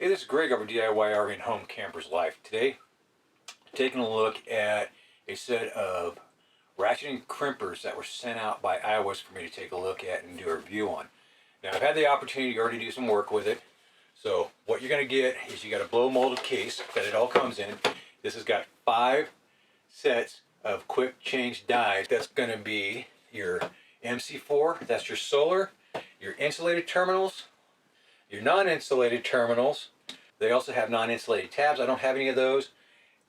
Hey, this is Greg over DIY RV and Home Campers Life. Today, taking a look at a set of ratcheting crimpers that were sent out by IWISS for me to take a look at and do a review on. Now, I've had the opportunity to already do some work with it. So what you're going to get is you got a blow molded case that it all comes in. This has got 5 sets of quick change dies. That's going to be your MC4, that's your solar, your insulated terminals, your non-insulated terminals. They also have non-insulated tabs. I don't have any of those.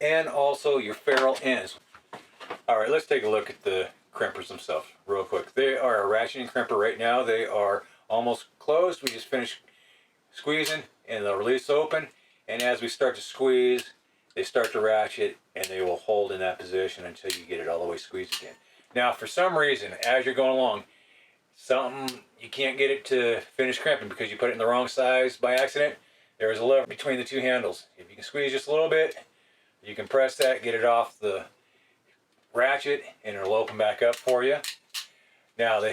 And also your ferrule ends. Alright, let's take a look at the crimpers themselves real quick. They are a ratcheting crimper right now. They are almost closed. We just finished squeezing and they'll release open. And as we start to squeeze, they start to ratchet and they will hold in that position until you get it all the way squeezed again. Now, for some reason, as you're going along, you can't get it to finish crimping because you put it in the wrong size by accident. There is a lever between the 2 handles. If you can squeeze just a little bit, you can press that, get it off the ratchet, and it'll open back up for you. Now the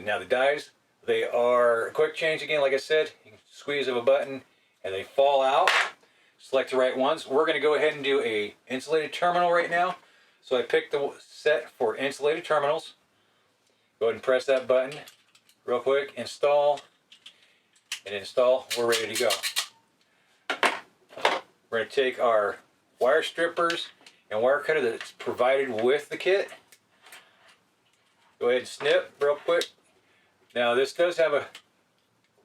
now the dies, they are quick change again. Like I said, you can squeeze of a button and they fall out. Select the right ones. We're going to go ahead and do a insulated terminal right now. So I picked the set for insulated terminals. Go ahead and press that button real quick, install, and install. We're ready to go. We're going to take our wire strippers and wire cutter that's provided with the kit. Go ahead and snip real quick. Now this does have a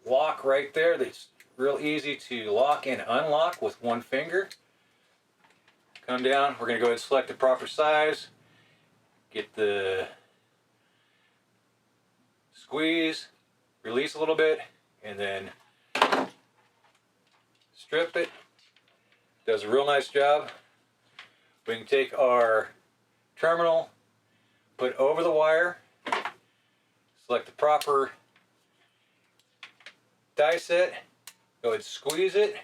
lock right there that's real easy to lock and unlock with one finger. Come down, we're going to go ahead and select the proper size, get the squeeze, release a little bit, and then strip it. Does a real nice job. We can take our terminal, put over the wire, select the proper die set, go ahead and squeeze it.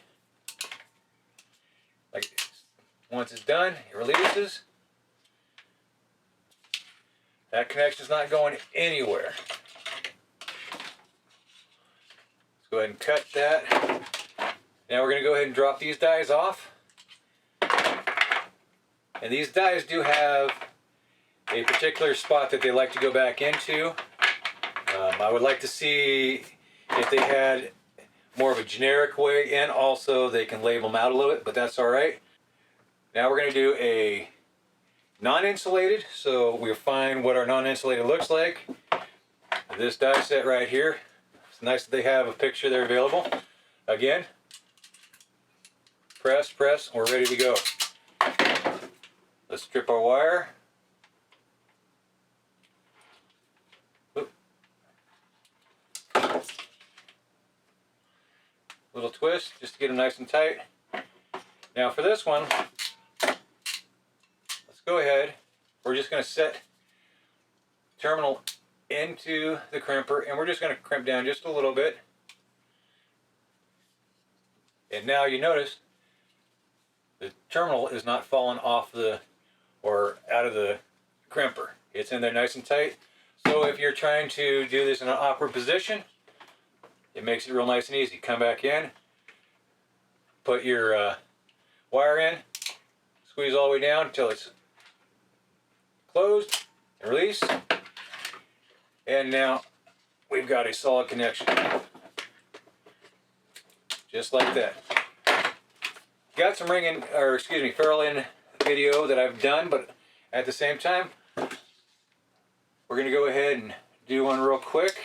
Once it's done, it releases. That connection's not going anywhere. Let's go ahead and cut that. Now we're going to go ahead and drop these dies off. And these dies do have a particular spot that they like to go back into. I would like to see if they had more of a generic way in. Also, they can label them out a little bit, but that's alright. Now we're going to do a non-insulated, so we'll find what our non-insulated looks like. This die set right here. It's nice that they have a picture there available. Again, press, press, we're ready to go. Let's strip our wire. Oop. Little twist just to get them nice and tight. Now for this one, let's go ahead. We're just going to set terminal into the crimper and we're just going to crimp down just a little bit. And now you notice the terminal is not falling off or out of the crimper. It's in there nice and tight. So if you're trying to do this in an awkward position, it makes it real nice and easy. Come back in, put your wire in, squeeze all the way down until it's closed, and release. And now we've got a solid connection. Just like that. Got some ferrule in video that I've done, but at the same time, we're going to go ahead and do one real quick.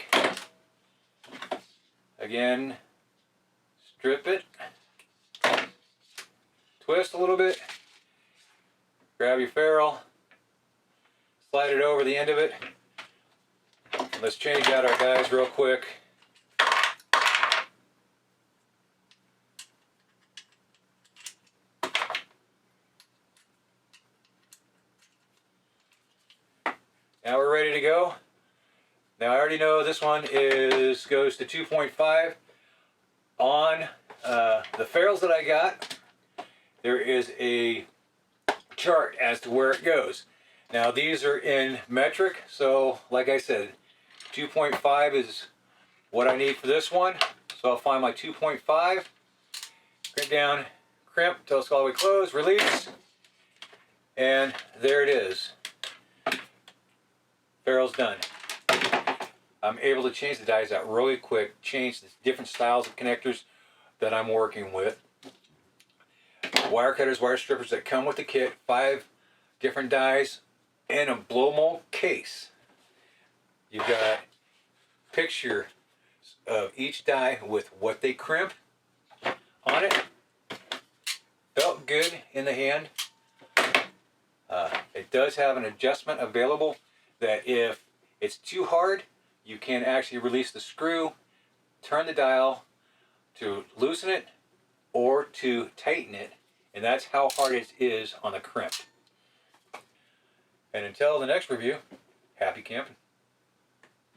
Again, strip it, twist a little bit, grab your ferrule, slide it over the end of it. Let's change out our dies real quick. Now we're ready to go. Now I already know this one goes to 2.5. On the ferrules that I got, there is a chart as to where it goes. Now these are in metric, so like I said, 2.5 is what I need for this one. So So I'll find my 2.5, crimp down, crimp till it's all the way closed, release, and there it is. Ferrule's done. I'm able to change the dies out really quick, change the different styles of connectors that I'm working with. Wire cutters, wire strippers that come with the kit, 5 different dies, and a blow mold case. You've got picture of each die with what they crimp on it. Felt good in the hand. It does have an adjustment available that if it's too hard, you can actually release the screw, turn the dial to loosen it or to tighten it, and that's how hard it is on the crimp. And until the next review, happy camping.